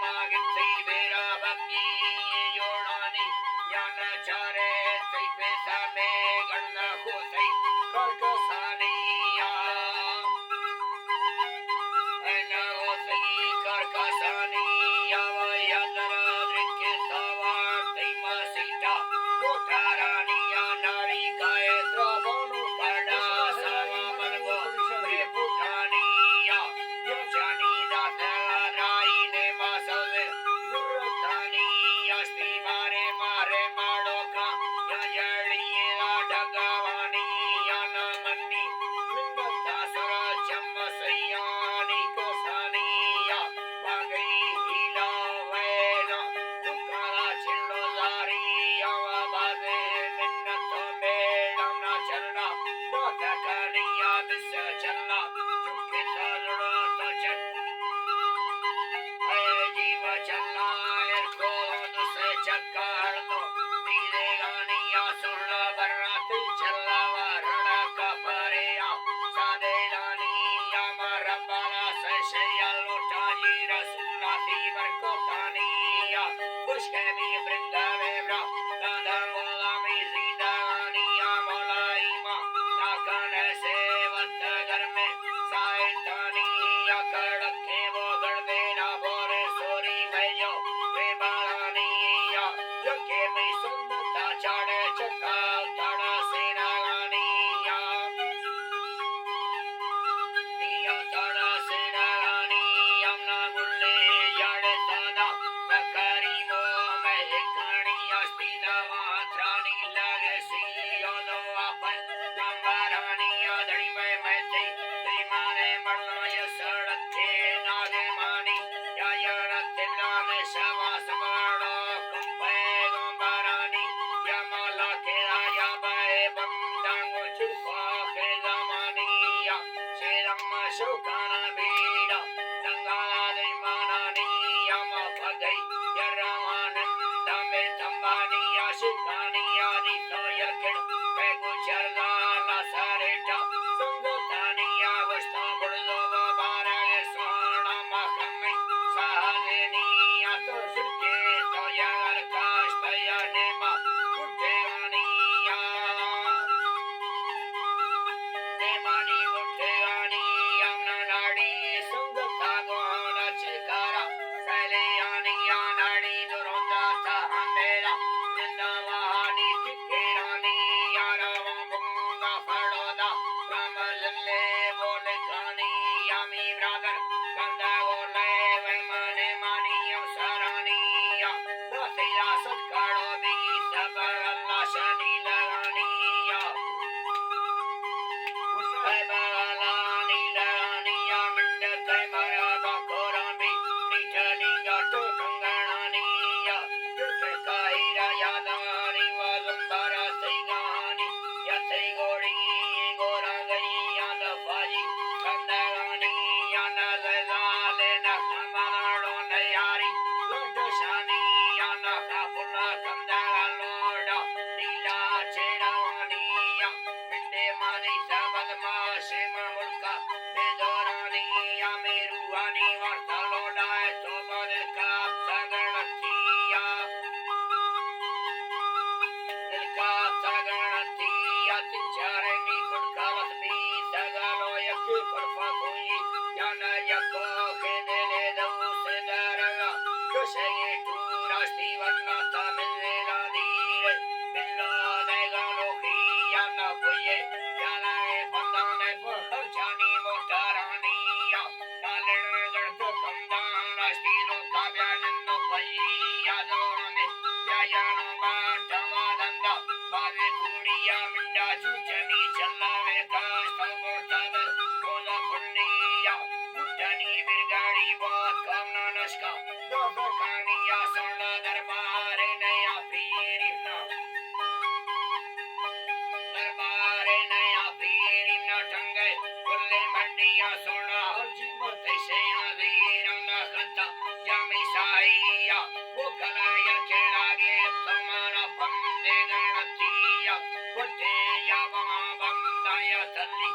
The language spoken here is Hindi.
मागित्सी बेरा भंगी योड़ानी ज्ञान चारे सै पैसा में गणना को सै करकसानिया ऐना वो सै करकसानिया वयंदरा दृक्के सवार सै मसीता मोटारानिया नारी गाय द्रवणु करना सावा मनगो रेपुटानिया योचानी दासराई ने मासवे गुरुतानिया स्त्री मारे मारे माडोका ययड़िये ढगवानिया नमन्नी मिंगता सर चम्मसयानी कोसानिया बागई हिला वेला दुकारा चिल्लो लारिया बाजे मिन्नतो मेलना चलना बातकनिया बिस चलना चुपके सालड़ो तो चल जीव चलना को दुसे चक्कर लो नीले गानिया सुनना बर्राती चलना वरना कपरेया सादे लानिया मरबला से शेया लोटा जी रसूला थी बरकोतानिया बुशके भी बृंदावे ब्रा दादा मोला में जिंदा गानिया मोलाई माँ नाकन से वक्त घर में साइतानिया कड़के वो गड़बे ना बोरे सोरी भैयो वे बारानिया यके में सुंदरता चाड़े चक्का ताड़ा सेना गानिया निया ताड़ा सेना गानिया ना गुल्ले याड़े तादा मकारी वो में गानिया स्तीना मात्रानी लगे सियो दो अपन नंबरानिया धड़ी में मैते माने मरना ये सड़के नागे मानी या यड़तिला में शवा समाड़ो कुंपे गंबारानी या माला के राजा बाए बंदांगो चुपा के जमानिया शेरम शुकाना बीड़ा दंगाला दे मानानी या मा पगई या रामानंदा में तंबानिया शिकानिया दी तो यलकिड़ पे गुजरला ला सारेटा संगतानिया वस्ता बुड़लो बारा ये सोना मखमे साहदेनिया तो सुके तो यार काश तया नेमा गुटेगानिया नेमानी गुटेगानिया नाड़ी संगता गोना चिकारा सैलेयानिया नाड़ी दुरोंदा था हमेरा जिंदावानी चिकेरानी यारावा बुंगा फड़ोदा रामलल्ले बोले कानी यामी ब्रादर कंदा बोले वे माने मानियम सरानिया दसिया सत्कारो भी सब अल्लाह शनि लगानिया बगलानी लगानिया मिंड के मरा बकोरा भी निचलिंगा तो कंगनानिया तुके काहिरा यादानी वजंबारा सैगानी यथे गोड़ी गोरा गई याद बाजी कंदगानी याना ज़ाले न खमाड़ो नयारी लोटो शानी याना कापुला कंदगा लोडा नीला चेरावानिया मिंडे मानी सबद माशे मुल्का बेदोरानिया मेरुवानी वार्ता लोडा तो बद का सगणतिया दिलका सगणतिया तिचारनी कुड़कालत भी सगलो यकी परफा कोई याना यको के दिले दो से दरगा कुशे टूरास्ती वन्ना तमिले लादीरे बिल्लो देगा लोखी याना कोई याना बंदाने पर जानी मोटारानिया कालेण गढ़ कंदान रास्तीरो काव्यानंदो भैया दोने यायानो बाटवा दंदा बावे कुड़िया मिंडा चुचनी चलावे कास्ता बोटाद कोला पुन्निया मुट्टनी बिरगाड़ी बहुत कामना नशका दो बकानिया सोना दरबारे नया पीरिना दरबारे नया पीरिना टंगे कुल्ले मंडिया सोना हर जीवत से आदीना नखता जामी साइया वो कलाया चेड़ागे तुम्हारा बंदे गणतिया बटे या वहाँ बंदाया तल्ली